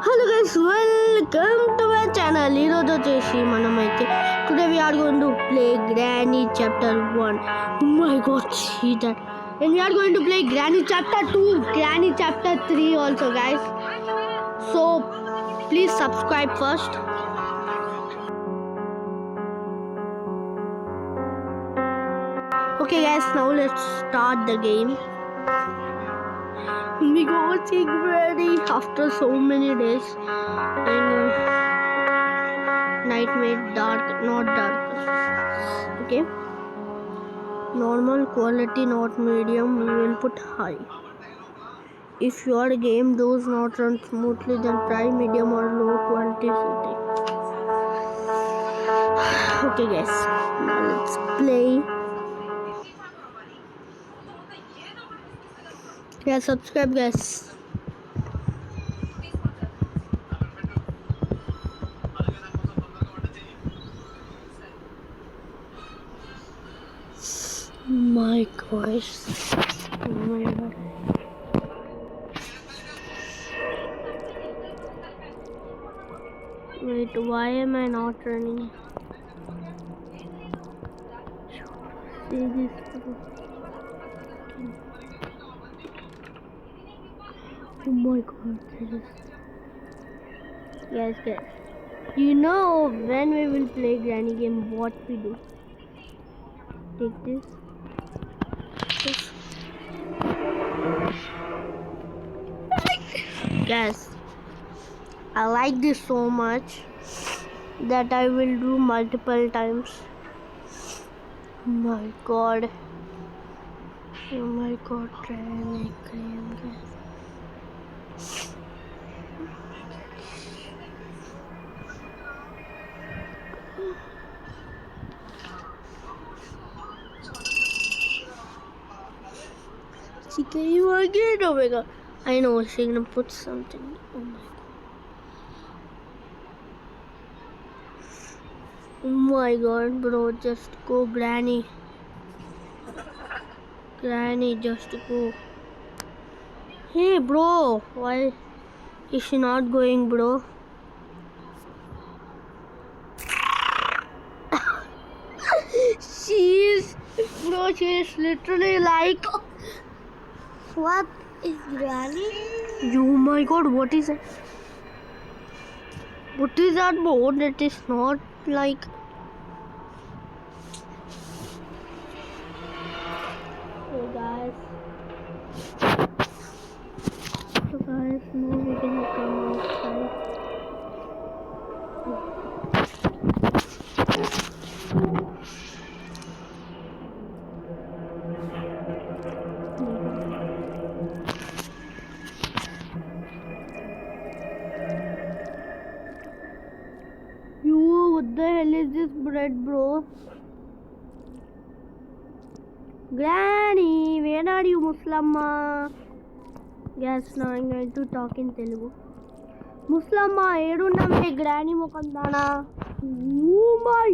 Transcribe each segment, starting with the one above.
Hello guys, welcome to my channel. ఈరోజు వచ్చేసి మనమైతే today we are going to play Granny chapter 1. Oh my god, see that. And we are going to play Granny chapter 2, Granny chapter 3 also guys. So please subscribe first. Okay guys, now let's start the game. We go watching Granny after so many days. And night made dark, not dark. Okay. Normal quality, not medium. We will put high. If your game does not run smoothly, then try medium or low quality setting. Okay guys, now let's play. Yeah, subscribe guys. My gosh. Oh my god. Wait, why am I not running? See this. Oh my god, yes guys. You know when we will play Granny game, what we do? Take this. Guys, I like this so much that I will do multiple times. Oh my god. Oh my god, Granny game guys. She came again. Oh my god. I know she's gonna put something. Oh my god. Oh my god, bro. Just go, Granny. Granny, just go. Hey, bro. Why is she not going, bro? Bro, she is literally like. What is Granny? Oh my god, what is that? What is that board? It is not like. So guys, now we can come outside. What the hell is this bread, bro? Granny, where are you, Muslamma? Yes, now I'm going to talk in Telugu. Muslamma, edunnamme Granny mukandana. Oh my!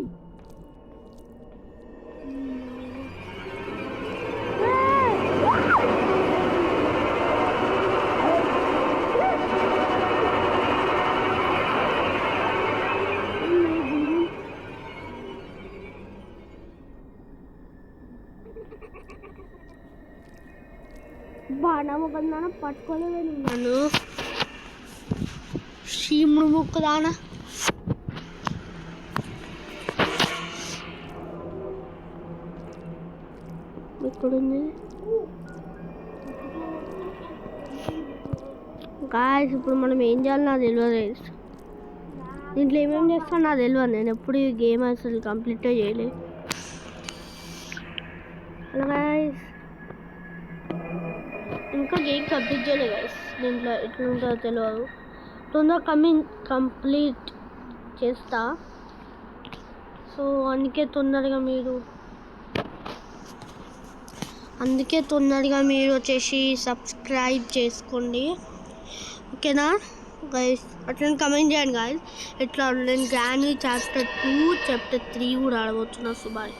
బాణా ముఖందాన పట్టుకోలేదని నన్ను శీముడు ముక్కుదాన ఎక్కడుంది guys? ఇప్పుడు మనం ఏం చేయాలి నాకు తెలియదు. దీంట్లో ఏమేమి చేస్తాను నాకు తెలియదు. నేను ఎప్పుడు ఈ గేమ్ అసలు కంప్లీట్ చేయలేదు. హలో గాయ్స్, ఇంకా గేమ్ కంప్లీట్ చేయలేదు గైస్. దీంట్లో ఎట్లుంటుందో తెలియదు. తొందరగా కంప్లీట్ చేస్తా. సో అందుకే తొందరగా మీరు వచ్చేసి సబ్స్క్రైబ్ చేసుకోండి, ఓకేనా గైస్? అట్లా కమెంట్ చేయండి గైస్. ఇట్లా నేను గ్రానీ చాప్టర్ 2 చాప్టర్ 3 కూడా ఆడబోతున్నా. సుబాయ్.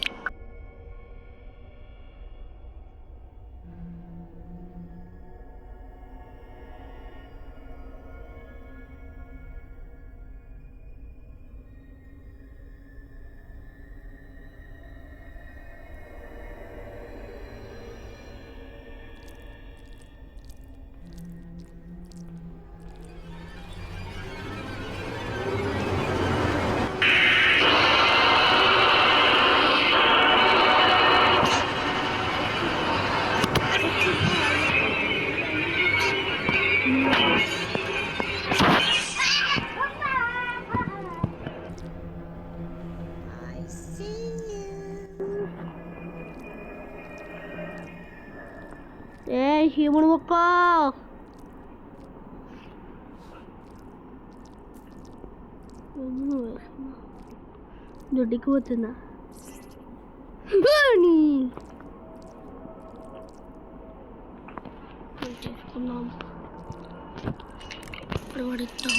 దేవుడు ఒక్క దొడ్డికి పోతుందా చేసుకున్నాం ఇప్పుడు పడిద్దాం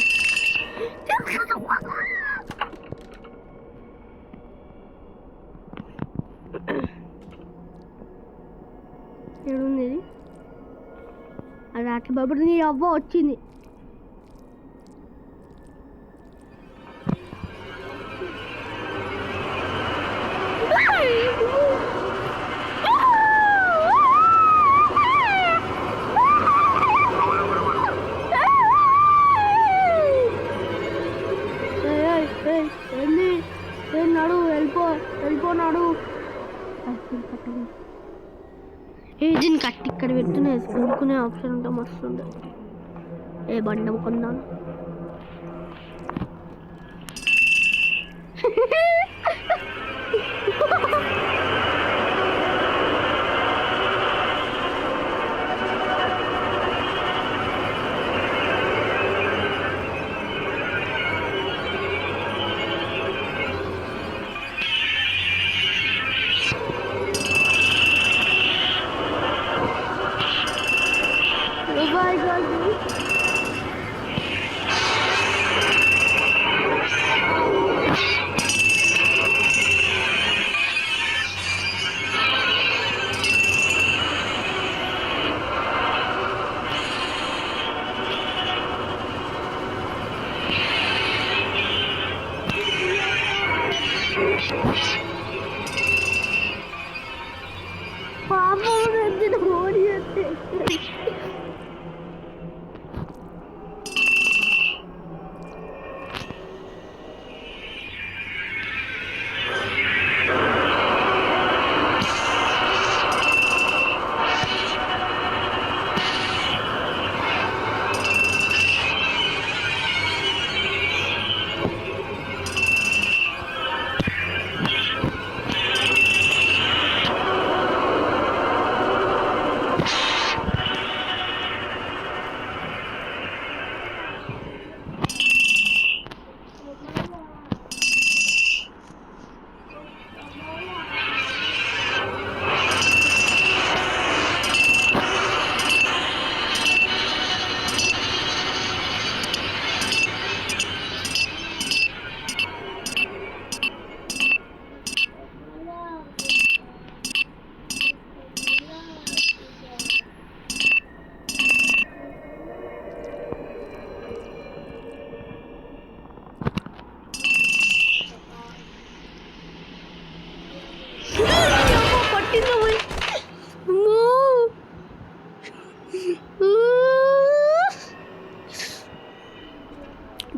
ఏడుంది ఇది అది అట్లా బాబు నీ అవ్వ వచ్చింది నడు వెళ్ళిపోనాడు దీన్ని కట్టి ఇక్కడ పెడుతున్నా వేసుకునే ఆప్షన్ ఉంటే మస్తు ఉండే ఏ బండం కొన్నాను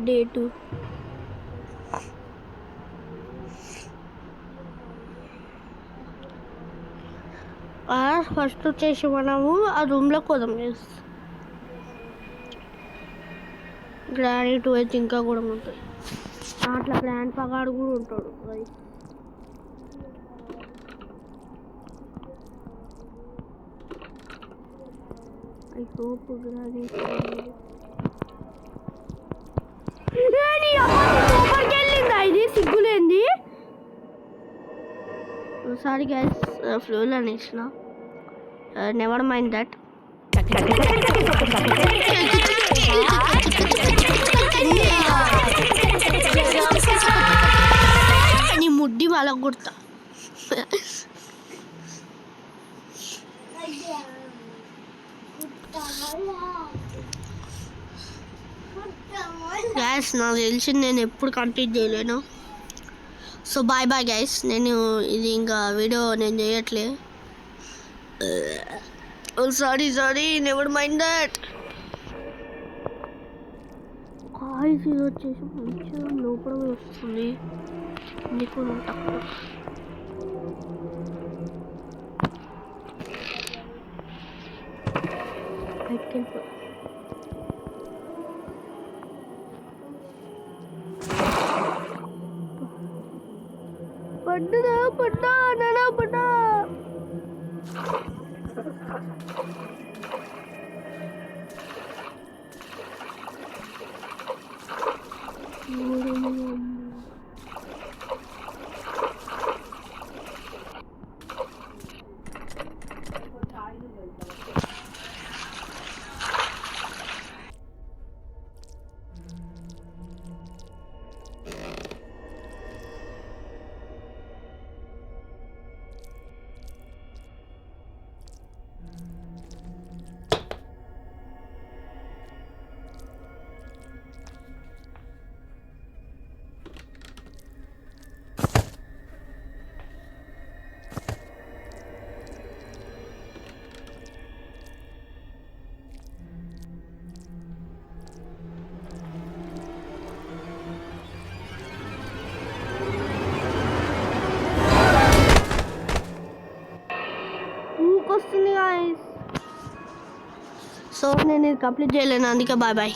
Day 2 ఫస్ట్ వచ్చేసి మనము ఆ రూమ్లోకి పోదాం గ్రాండ్ 2 అయితే ఇంకా కూడా ఉంటుంది అట్లా గ్రాండ్ పగాడు కూడా ఉంటాడు ఐ హోప్ గ్రాండ్ ఇది సిగ్గులేంది సారీ గైస్ ఫ్లోలో అనేసిన నెవర్ మైండ్ దట్ నీ ముడ్డి వాళ్ళ కొడతా గైస్ నాకు తెలిసింది నేను ఎప్పుడు కంప్లీట్ చేయలేను సో బాయ్ బాయ్ గైస్ నేను ఇది ఇంకా వీడియో నేను చేయట్లే sorry never mind that guys ఇది వచ్చేసి మంచిగా లోపల వస్తుంది నీకు తక్కువ పడ్డా వస్తుంది గాయస్. సో నేను ఇది కంప్లీట్ చేయలేను, అందుకే బాయ్ బాయ్.